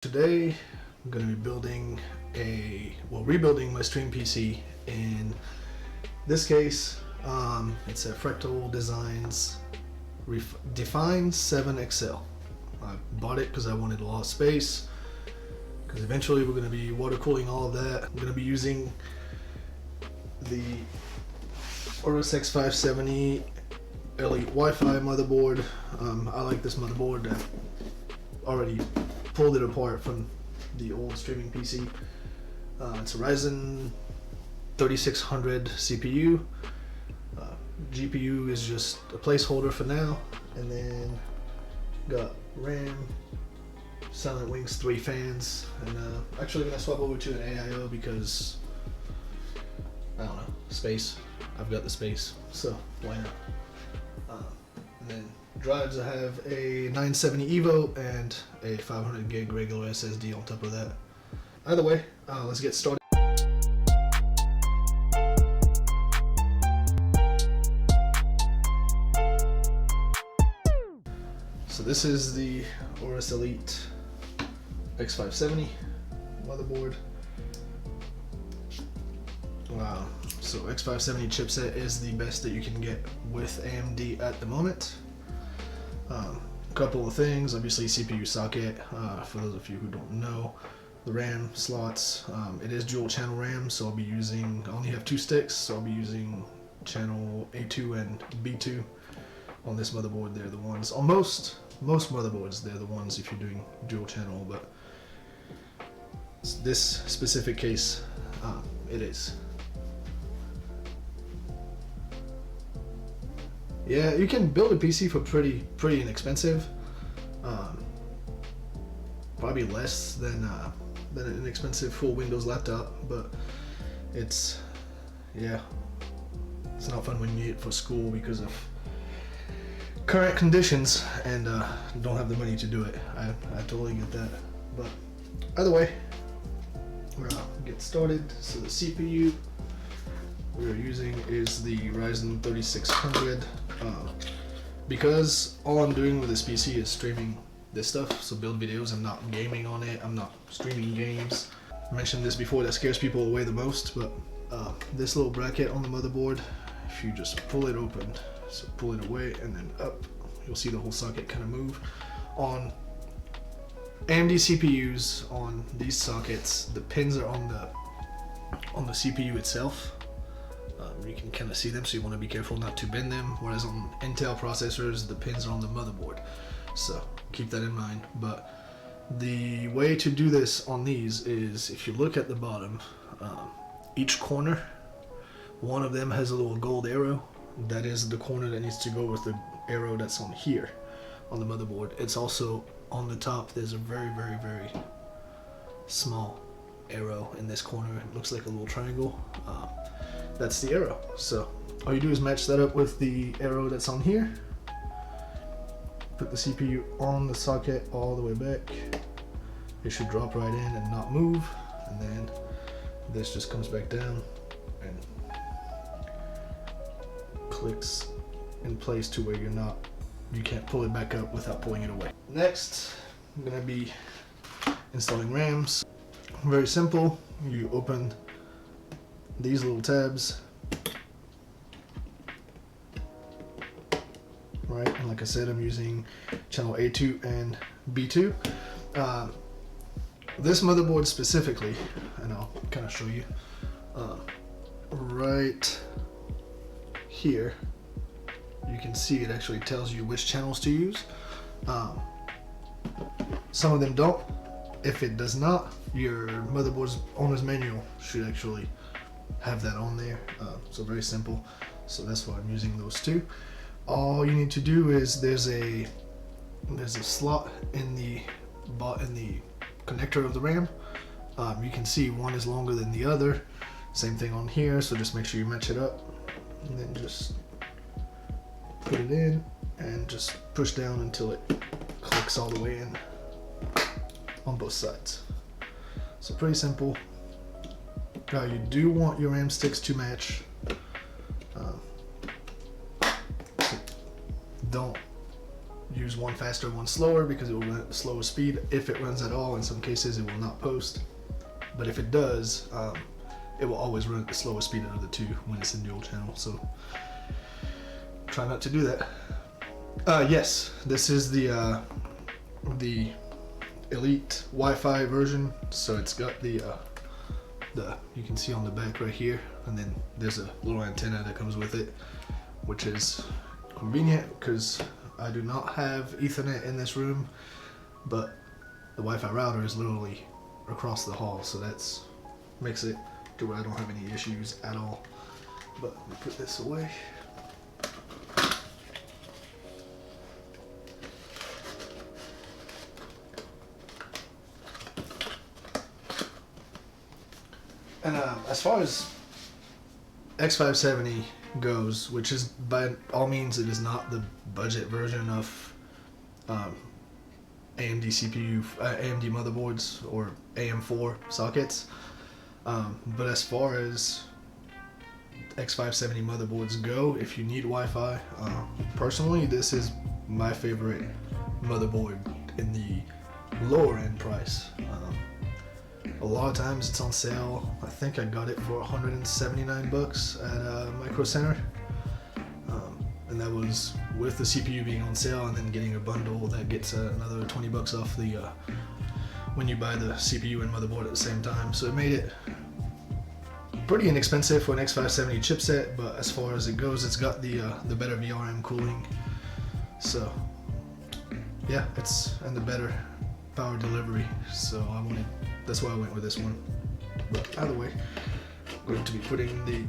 Today I'm going to be building rebuilding my stream PC. In this case, it's a Fractal Designs Define 7 XL. I bought it because I wanted a lot of space, because eventually we're going to be water cooling all of that. I'm going to be using the RSX 570 Elite Wi-Fi motherboard. I like this motherboard. I already pulled it apart from the old streaming PC. It's a Ryzen 3600 CPU. GPU is just a placeholder for now, and then got RAM, Silent Wings 3 fans, and actually gonna swap over to an AIO because I don't know, space. I've got the space, so why not? And then drives, I have a 970 Evo and a 500 gig regular SSD on top of that. Either way, let's get started. So this is the Aorus Elite X570 motherboard. Wow. So X570 chipset is the best that you can get with AMD at the moment. A couple of things, obviously CPU socket, for those of you who don't know. The RAM slots, it is dual channel RAM, so I only have 2 sticks, so I'll be using channel A2 and B2 on this motherboard. They're the ones, on most motherboards, they're the ones if you're doing dual channel, but this specific case, it is. Yeah, you can build a PC for pretty inexpensive. Probably less than an expensive full Windows laptop, but it's not fun when you need it for school because of current conditions and don't have the money to do it. I totally get that. But either way, we're gonna get started. So the CPU we're using is the Ryzen 3600. Because all I'm doing with this PC is streaming this stuff, so build videos. I'm not gaming on it, I'm not streaming games. I mentioned this before, that scares people away the most, but this little bracket on the motherboard, if you just pull it open, so pull it away and then up, you'll see the whole socket kind of move. On AMD CPUs, on these sockets, the pins are on the CPU itself. You can kind of see them, so you want to be careful not to bend them, whereas on Intel processors the pins are on the motherboard, so keep that in mind. But the way to do this on these is, if you look at the bottom, each corner, one of them has a little gold arrow. That is the corner that needs to go with the arrow that's on here on the motherboard. It's also on the top, there's a very small arrow in this corner. It looks like a little triangle. That's the arrow. So all you do is match that up with the arrow that's on here. Put the CPU on the socket all the way back. It should drop right in and not move. And then this just comes back down and clicks in place to where you can't pull it back up without pulling it away. Next, I'm gonna be installing RAMs. Very simple. You open these little tabs, right? And like I said, I'm using channel A2 and B2. This motherboard specifically, and I'll kind of show you, right here, you can see it actually tells you which channels to use. Some of them don't. If it does not, your motherboard's owner's manual should actually have that on there. So very simple. So that's why I'm using those two. All you need to do is there's a slot in the connector of the RAM. You can see one is longer than the other. Same thing on here. So just make sure you match it up, and then just put it in and just push down until it clicks all the way in on both sides. So pretty simple. Now you do want your RAM sticks to match. use one faster, one slower, because it will run at the slowest speed if it runs at all. In some cases it will not post, but if it does, it will always run at the slowest speed out of the two when it's in dual channel. So try not to do that. Yes, this is the Elite Wi-Fi version. So it's got the you can see on the back right here, and then there's a little antenna that comes with it, which is convenient because I do not have Ethernet in this room, but the Wi-Fi router is literally across the hall, so that's makes it to where I don't have any issues at all. But let me put this away. And as far as X570 goes, which is by all means, it is not the budget version of AMD CPU, AMD motherboards or AM4 sockets. But as far as X570 motherboards go, if you need Wi-Fi, personally, this is my favorite motherboard in the lower end price. A lot of times it's on sale. I think I got it for 179 bucks at Micro Center, and that was with the CPU being on sale and then getting a bundle that gets another 20 bucks off the when you buy the CPU and motherboard at the same time. So it made it pretty inexpensive for an X570 chipset, but as far as it goes, it's got the better VRM cooling. So yeah, and the better power delivery. So that's why I went with this one. But either way, I'm going to be putting the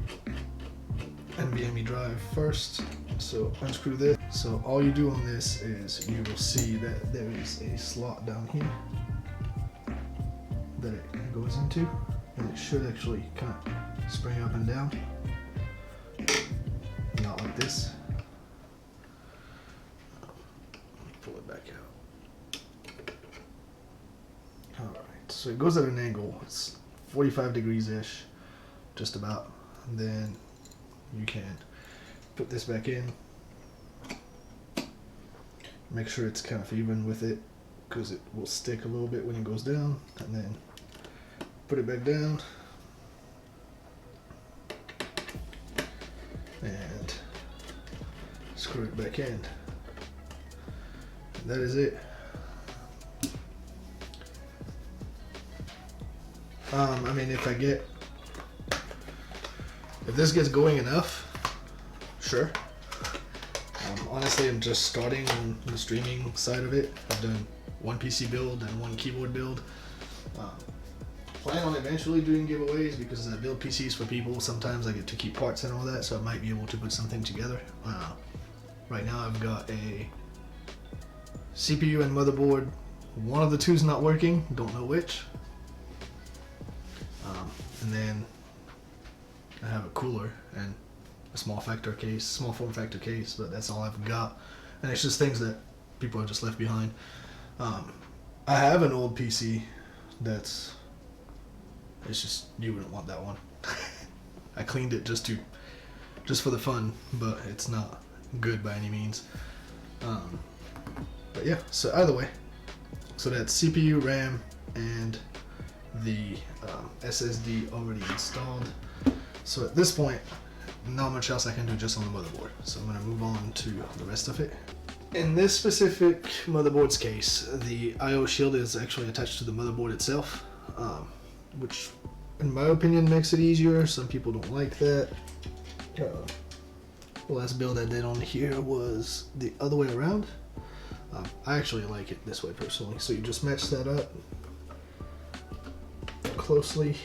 NVMe drive first. So unscrew this. So all you do on this is you will see that there is a slot down here that it goes into, and it should actually kind of spring up and down, not like this. Pull it back out. Alright, so it goes at an angle. It's 45 degrees-ish, just about. And then you can put this back in. Make sure it's kind of even with it, because it will stick a little bit when it goes down. And then put it back down. And screw it back in. And that is it. I mean, if this gets going enough, sure. Honestly, I'm just starting on the streaming side of it. I've done one PC build and one keyboard build. Plan on eventually doing giveaways because I build PCs for people. Sometimes I get to keep parts and all that, so I might be able to put something together. Right now I've got a CPU and motherboard. One of the two's not working, don't know which. And then I have a cooler and a small form factor case, but that's all I've got. And it's just things that people have just left behind. I have an old PC it's just, you wouldn't want that one. I cleaned it just for the fun, but it's not good by any means. But yeah, so either way, so that's CPU, RAM, and the SSD already installed. So at this point, not much else I can do just on the motherboard. So I'm going to move on to the rest of it. In this specific motherboard's case, the I/O shield is actually attached to the motherboard itself, which in my opinion makes it easier. Some people don't like that. The last build I did on here was the other way around. I actually like it this way personally. So you just match that up closely.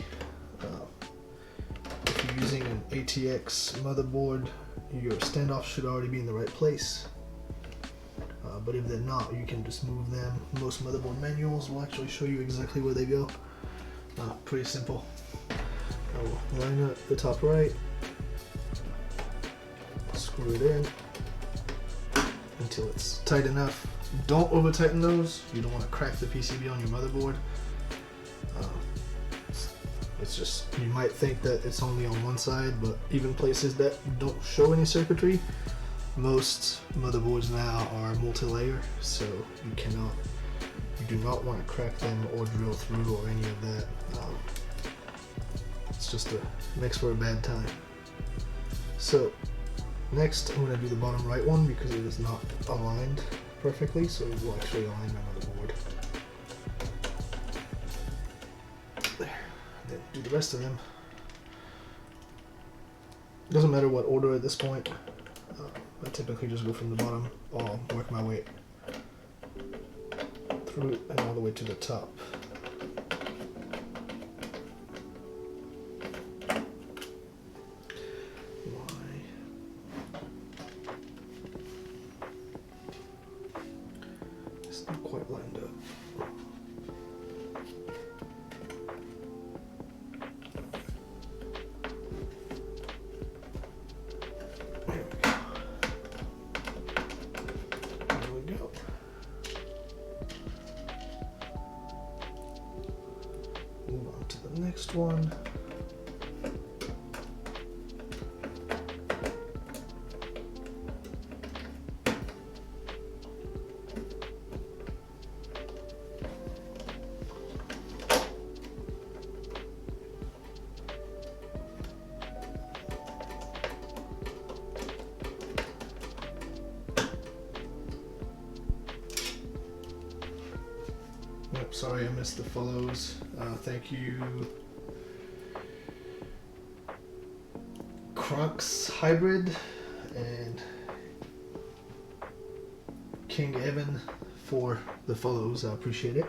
If you're using an ATX motherboard, your standoff should already be in the right place. But if they're not, you can just move them. Most motherboard manuals will actually show you exactly where they go. Pretty simple. I will line up the top right, screw it in until it's tight enough. Don't over tighten those. You don't want to crack the PCB on your motherboard. It's just, you might think that it's only on one side, but even places that don't show any circuitry, most motherboards now are multi-layer, so you do not want to crack them or drill through or any of that. It's just makes for a bad time. So next I'm going to do the bottom right one because it is not aligned perfectly, so we'll actually align my motherboard. There. Then do the rest of them. Doesn't matter what order at this point. I typically just go from the bottom. I'll work my way through it and all the way to the top. It's not quite lined up. Move on to the next one. Yep, sorry I missed the follows. Thank you, Crux Hybrid and King Evan for the follows. I appreciate it.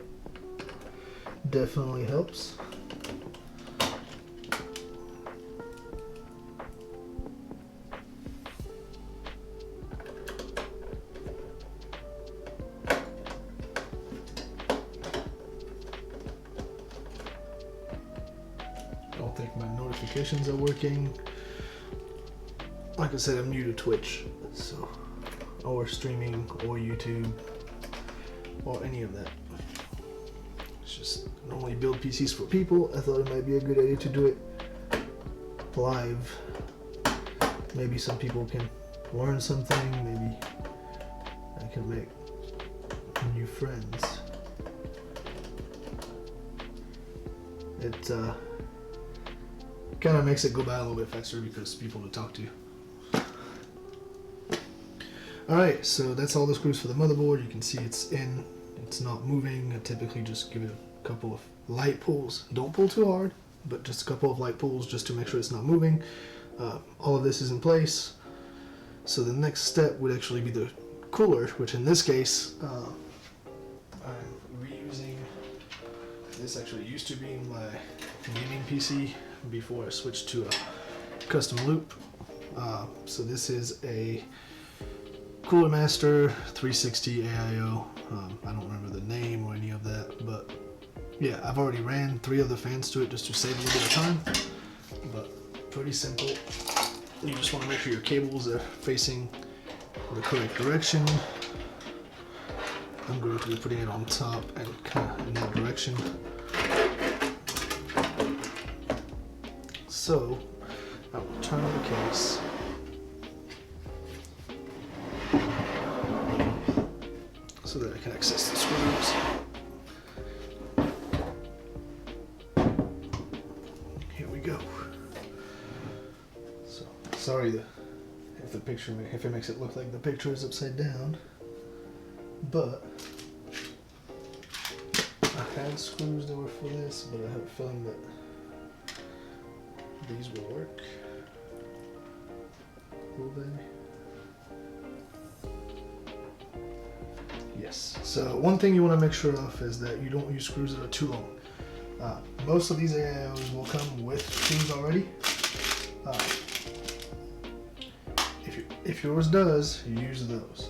Definitely helps. I don't think my notifications are working. Like I said, I'm new to Twitch, so or streaming or YouTube or any of that. It's just normally build PCs for people. I thought it might be a good idea to do it live. Maybe some people can learn something. Maybe I can make new friends. It kind of makes it go by a little bit faster because people to talk to. Alright, so that's all the screws for the motherboard. You can see it's in, it's not moving. I typically just give it a couple of light pulls. Don't pull too hard, but just a couple of light pulls just to make sure it's not moving. All of this is in place. So the next step would actually be the cooler, which in this case, I'm reusing. This actually used to be my gaming PC before I switched to a custom loop. So this is a Cooler Master 360 AIO. I don't remember the name or any of that, but yeah, I've already ran 3 of the fans to it just to save a little bit of time. But pretty simple. You just want to make sure your cables are facing the correct direction. I'm going to be putting it on top and kind of in that direction. So I will turn on the case. So that I can access the screws. Here we go. So sorry if it makes it look like the picture is upside down, but I had screws that were for this, but I have a feeling that these will work. Will they? Yes. So one thing you want to make sure of is that you don't use screws that are too long. Most of these AIOs will come with screws already. If yours does, you use those.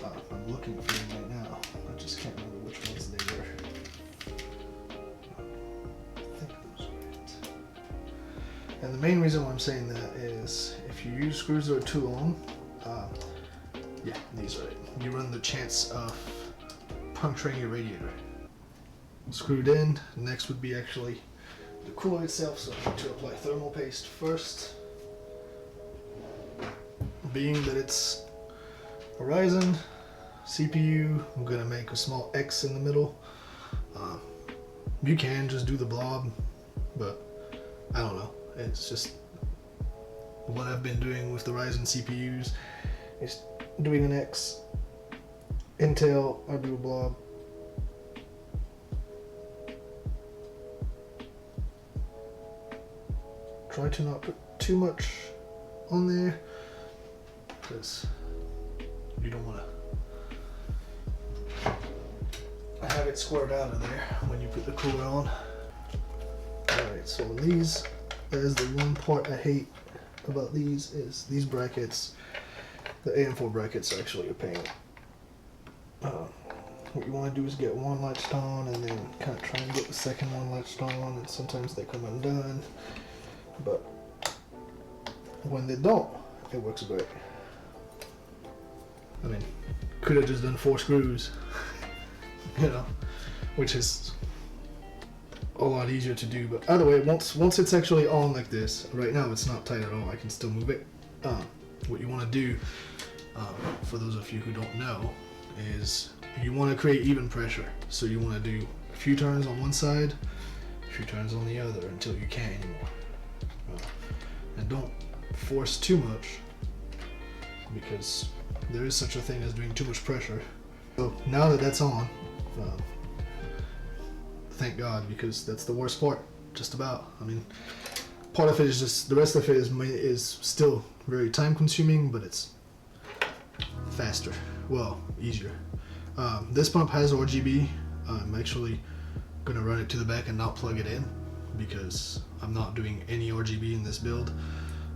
I'm looking for them right now. I just can't remember which ones they were. I think those were it. And the main reason why I'm saying that is if you use screws that are too long, yeah, these are it. You run the chance of puncturing your radiator. Screwed in. Next would be actually the cooler itself. So I need to apply thermal paste first. Being that it's Ryzen CPU, I'm gonna make a small X in the middle. You can just do the blob, but I don't know. It's just what I've been doing with the Ryzen CPUs is doing an X. Intel, I do a blob. Try to not put too much on there because you don't want to have it squared out of there when you put the cooler on. Alright, so these, that is the one part I hate about these, is these brackets. The AM4 brackets are actually a pain. What you want to do is get one latched on and then kind of try and get the second one latched on, and sometimes they come undone, but when they don't, it works great. I mean, could have just done 4 screws, you know, which is a lot easier to do. But either way, once it's actually on like this, right now it's not tight at all. I can still move it. What you want to do, for those of you who don't know, is you want to create even pressure. So you want to do a few turns on one side, a few turns on the other until you can't anymore. And don't force too much, because there is such a thing as doing too much pressure. So now that that's on, thank God, because that's the worst part, just about. I mean, part of it is just, the rest of it is still very time consuming, but it's faster, well, easier. This pump has RGB. I'm actually gonna run it to the back and not plug it in because I'm not doing any RGB in this build.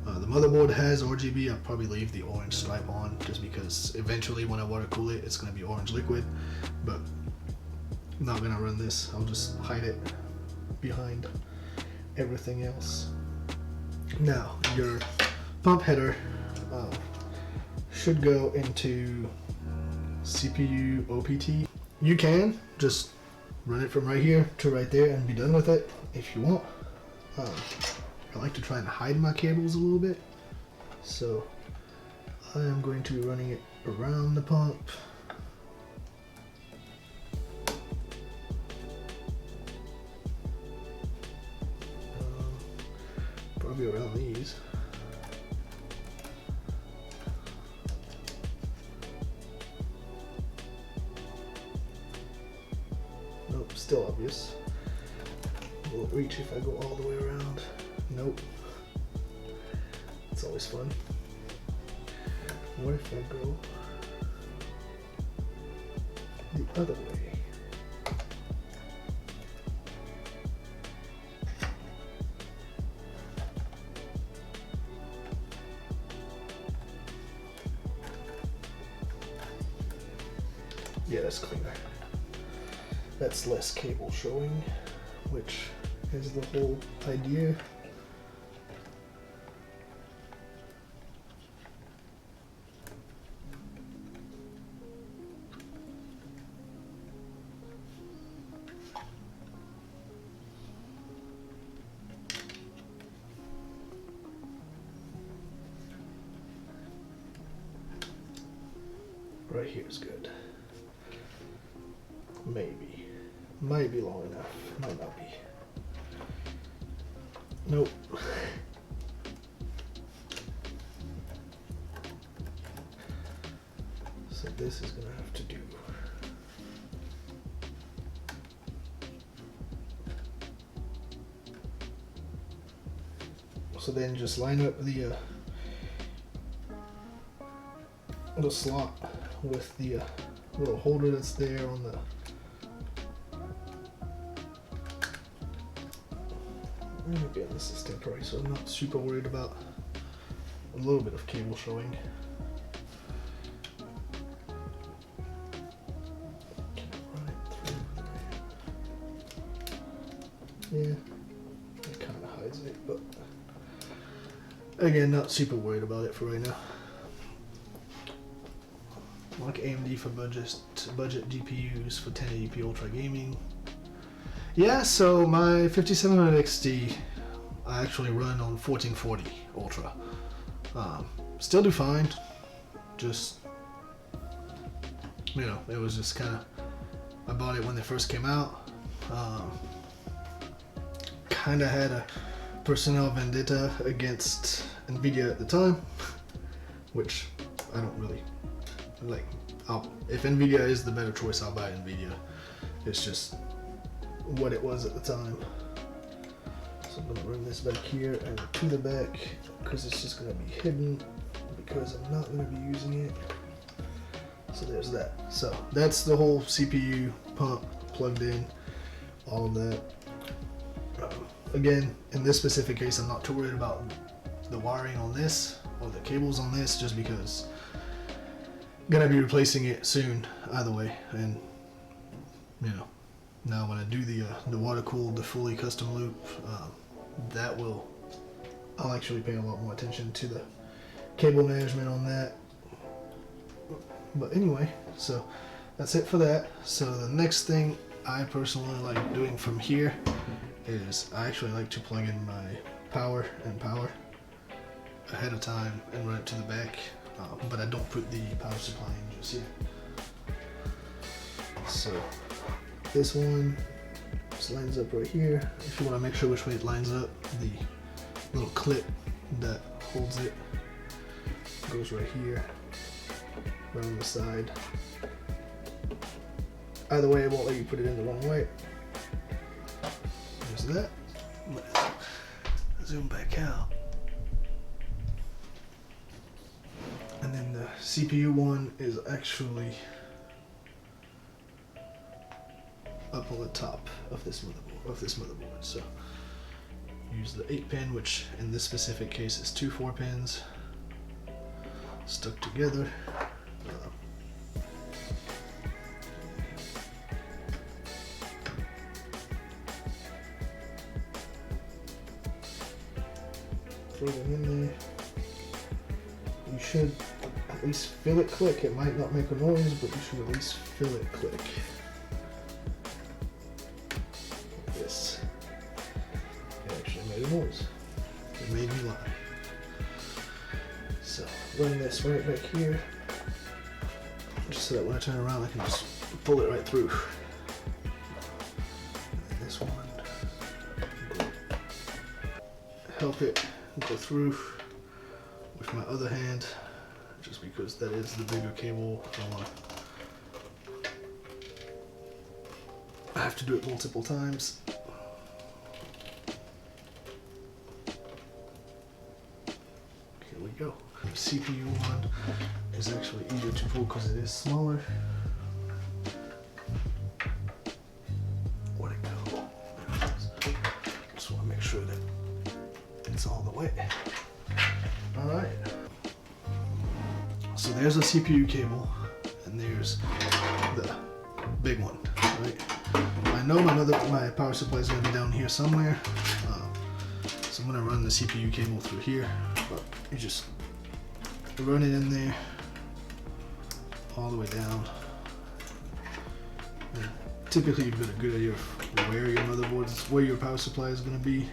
The motherboard has RGB. I'll probably leave the orange stripe on just because eventually when I water cool it, it's gonna be orange liquid, but I'm not gonna run this. I'll just hide it behind everything else. Now, your pump header should go into CPU OPT. You can just run it from right here to right there and be done with it if you want. I like to try and hide my cables a little bit, so I am going to be running it around the pump. Probably around these. Nope, still obvious. Will it reach if I go all the way around? Nope. It's always fun. What if I go the other way? Yeah, that's cleaner. That's less cable showing, which is the whole idea. Right here is good. Maybe. Might be long enough. Might not be. Nope. So this is gonna have to do. So then just line up the slot with the little holder that's there on the. Again, this is temporary, so I'm not super worried about a little bit of cable showing. Run it through. Yeah, it kind of hides it, but again, not super worried about it for right now. Like AMD for budget GPUs for 1080p Ultra gaming. Yeah, so my 5700 XT I actually run on 1440 Ultra. Still do fine, just you know, it was just kind of, I bought it when they first came out. Kind of had a personal vendetta against Nvidia at the time, which I don't really like. If Nvidia is the better choice, I'll buy Nvidia. It's just what it was at the time. So I'm gonna run this back here and to the back because it's just gonna be hidden because I'm not gonna be using it. So there's that. So that's the whole CPU pump plugged in, all of that. Again, in this specific case, I'm not too worried about the wiring on this or the cables on this, just because I'm gonna be replacing it soon either way. And you know, now when I do the water cooled, the fully custom loop, I'll actually pay a lot more attention to the cable management on that. But anyway, so that's it for that. So the next thing I personally like doing from here is I actually like to plug in my power ahead of time and run it to the back, but I don't put the power supply in just yet. So this one just lines up right here. If you want to make sure which way it lines up, the little clip that holds it goes right here, right on the side. Either way, it won't let you put it in the wrong way. There's that. Zoom back out. And then the CPU one is actually up on the top of this motherboard. So use the 8-pin, which in this specific case is 2 4-pins stuck together. Throw them in there. You should at least feel it click. It might not make a noise, but you should at least feel it click. Like this. It actually made a noise. It made me lie. So run this right back here, just so that when I turn around I can just pull it right through. And this one, help it go through with my other hand, just because that is the bigger cable. I have to do it multiple times. Here we go. The CPU one is actually easier to pull because it is smaller. Where'd it go? There it is. Just want to make sure that it's all the way. Alright. So there's a CPU cable, and there's the big one, right? I know my power supply is going to be down here somewhere, so I'm going to run the CPU cable through here, but you just run it in there all the way down. And typically you've got a good idea of where your motherboard is, where your power supply is going to be,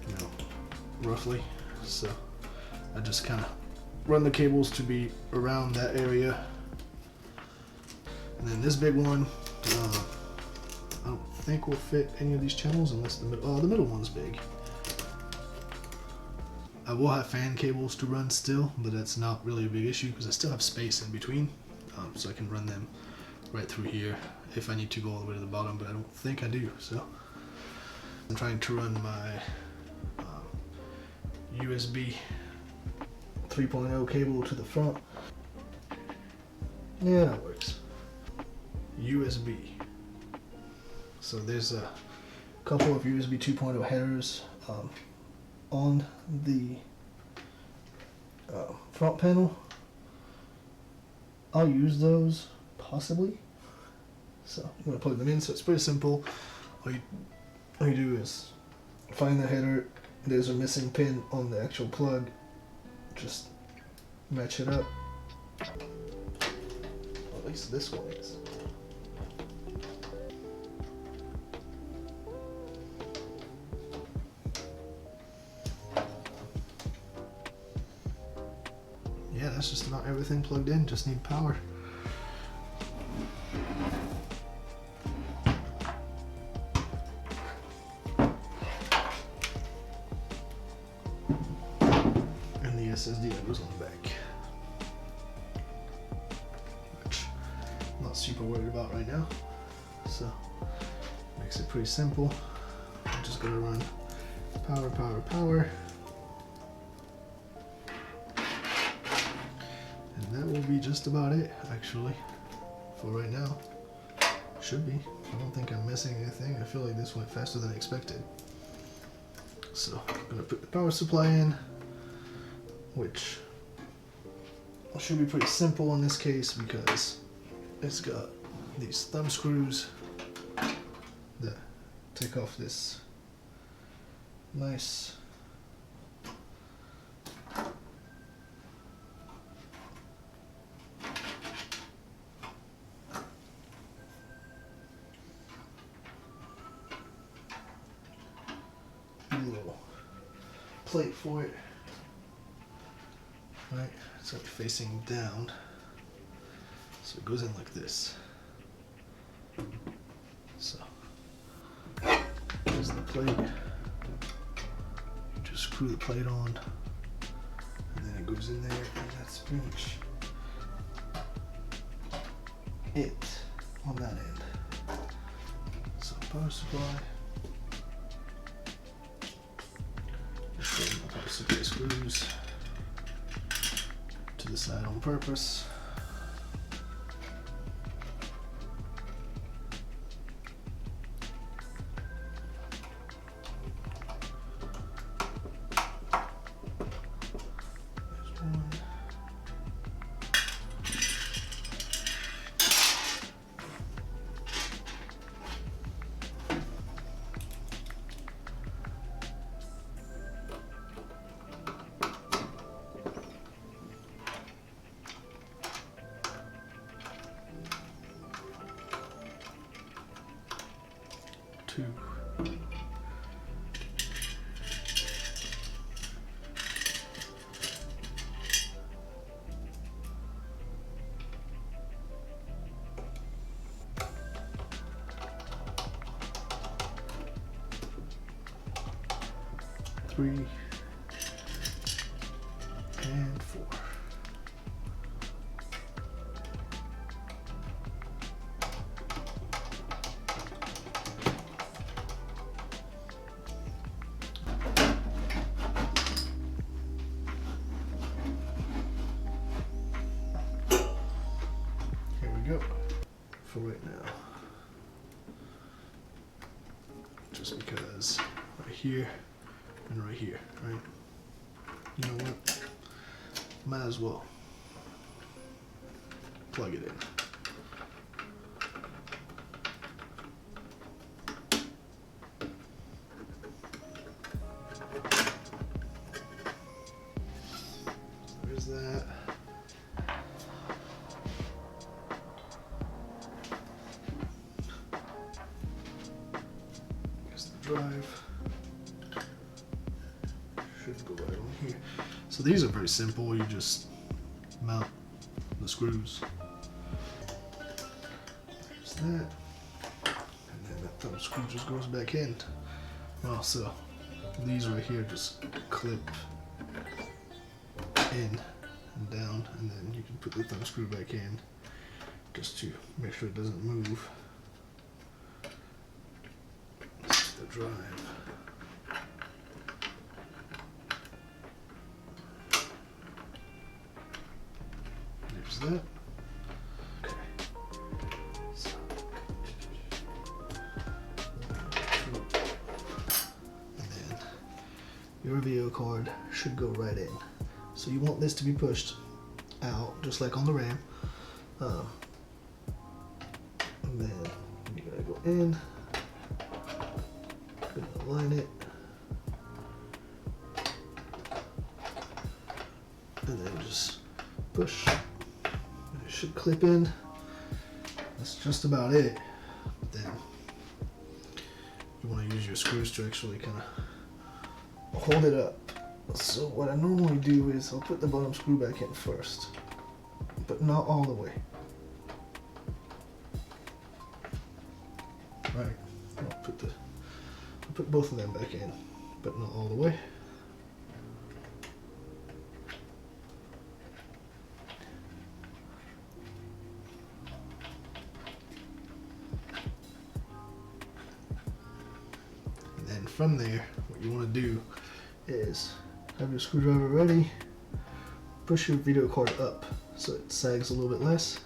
you know, roughly. So I just kind of run the cables to be around that area. And then this big one, I don't think will fit any of these channels unless the middle one's big. I will have fan cables to run still, but that's not really a big issue because I still have space in between, so I can run them right through here if I need to go all the way to the bottom, but I don't think I do. So I'm trying to run my USB 3.0 cable to the front. Yeah, that works. USB. So there's a couple of USB 2.0 headers on the front panel. I'll use those possibly. So I'm going to plug them in. So it's pretty simple. All you do is find the header. There's a missing pin on the actual plug. Just match it up. At least this one is. Yeah, that's just about everything plugged in. Just need power. SSD that goes on the back, which I'm not super worried about right now. So makes it pretty simple. I'm just gonna run power, power, power. And that will be just about it, actually, for right now. Should be. I don't think I'm missing anything. I feel like this went faster than I expected. So I'm gonna put the power supply in, which should be pretty simple in this case because it's got these thumb screws that take off this nice little plate for it. Right, it's like facing down, so it goes in like this. So there's the plate. You just screw the plate on, and then it goes in there, and that's pretty much it on that end. So power supply. Just put my power supply screws to the side on purpose. There's one. Two. Three and four. Here we go. For right now. Just because right here and right here, right? You know what? Might as well plug it in. There's that. Here's the drive. Should go right on here. So these are pretty simple. You just mount the screws. There's that. And then that thumb screw just goes back in. Well, so these right here just clip in and down, and then you can put the thumb screw back in just to make sure it doesn't move. This is the drive. There's that. Okay. So, and then your video card should go right in. So you want this to be pushed out, just like on the RAM. And then you gotta go in, gonna align it, and then just push. And it should clip in. That's just about it. But then you want to use your screws to actually kind of hold it up. So what I normally do is I'll put the bottom screw back in first, but not all the way. Right, I'll put both of them back in, but not all the way. And from there, what you want to do is have your screwdriver ready, push your video card up so it sags a little bit less,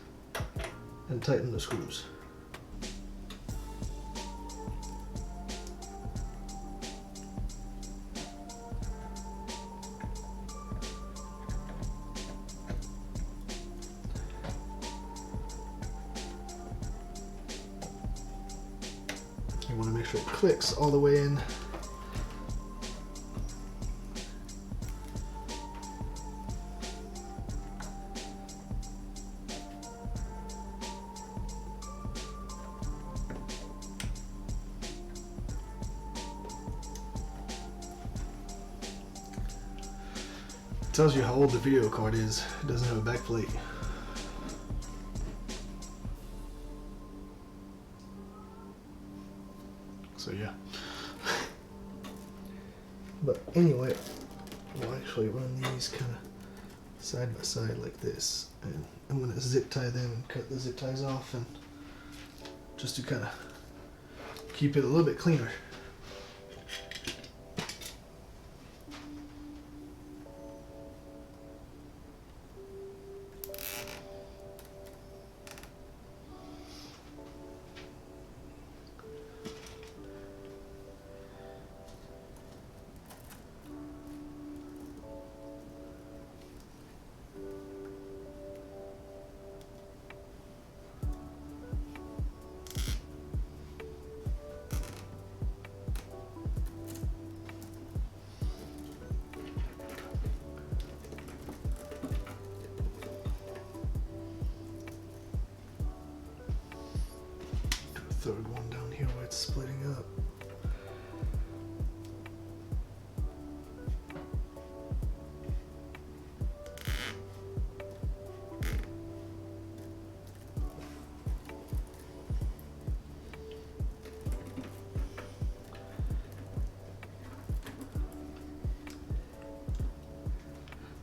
and tighten the screws. You want to make sure it clicks all the way in. It tells you how old the video card is. It doesn't have a back plate. So yeah. But anyway, we'll actually run these kind of side by side like this, and I'm gonna zip tie them and cut the zip ties off, and just to kind of keep it a little bit cleaner. Third one down here where it's splitting up.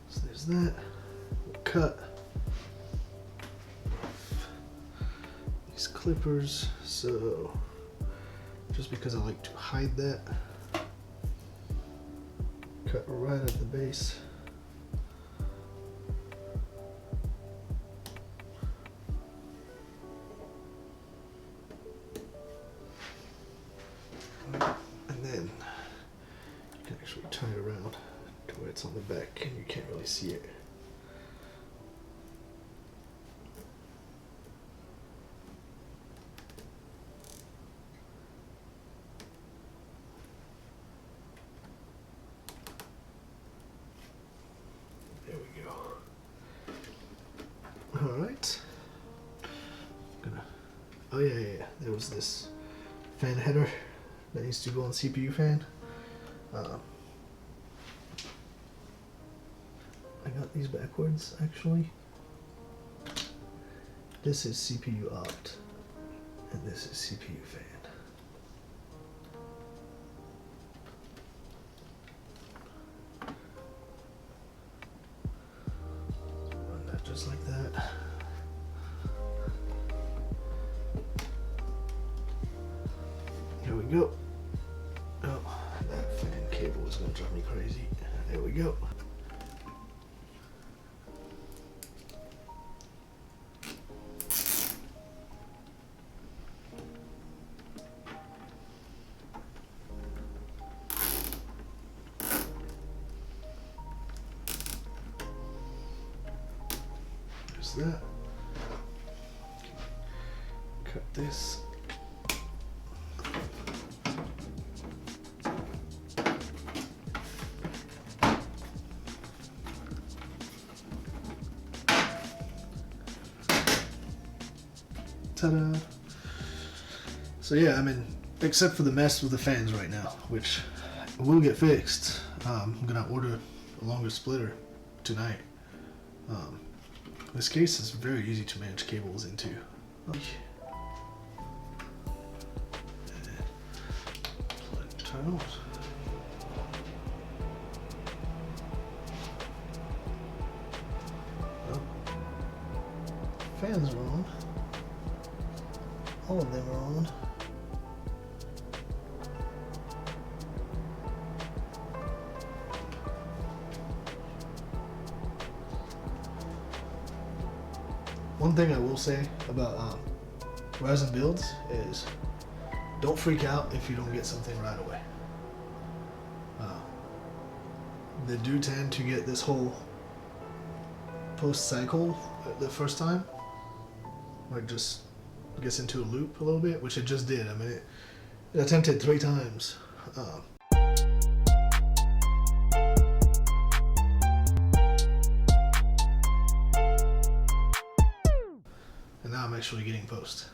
So there's that. We'll cut these clippers. So, just because I like to hide that, cut right at the base. And then you can actually turn it around to where it's on the back and you can't really see it. Alright. Oh yeah. There was this fan header that needs to go on CPU fan. I got these backwards actually. This is CPU opt and this is CPU fan. Just like that. Here we go. Oh, that fan cable is going to drive me crazy. There we go. That. Cut this. Ta-da! So yeah, I mean, except for the mess with the fans right now, which will get fixed. I'm gonna order a longer splitter tonight. This case is very easy to manage cables into. Turn out. Oh. Fans are on. All of them are on. One thing I will say about Ryzen builds is don't freak out if you don't get something right away. They do tend to get this whole post cycle the first time, like just gets into a loop a little bit, which it just did. I mean, it attempted 3 times. And now I'm actually getting post.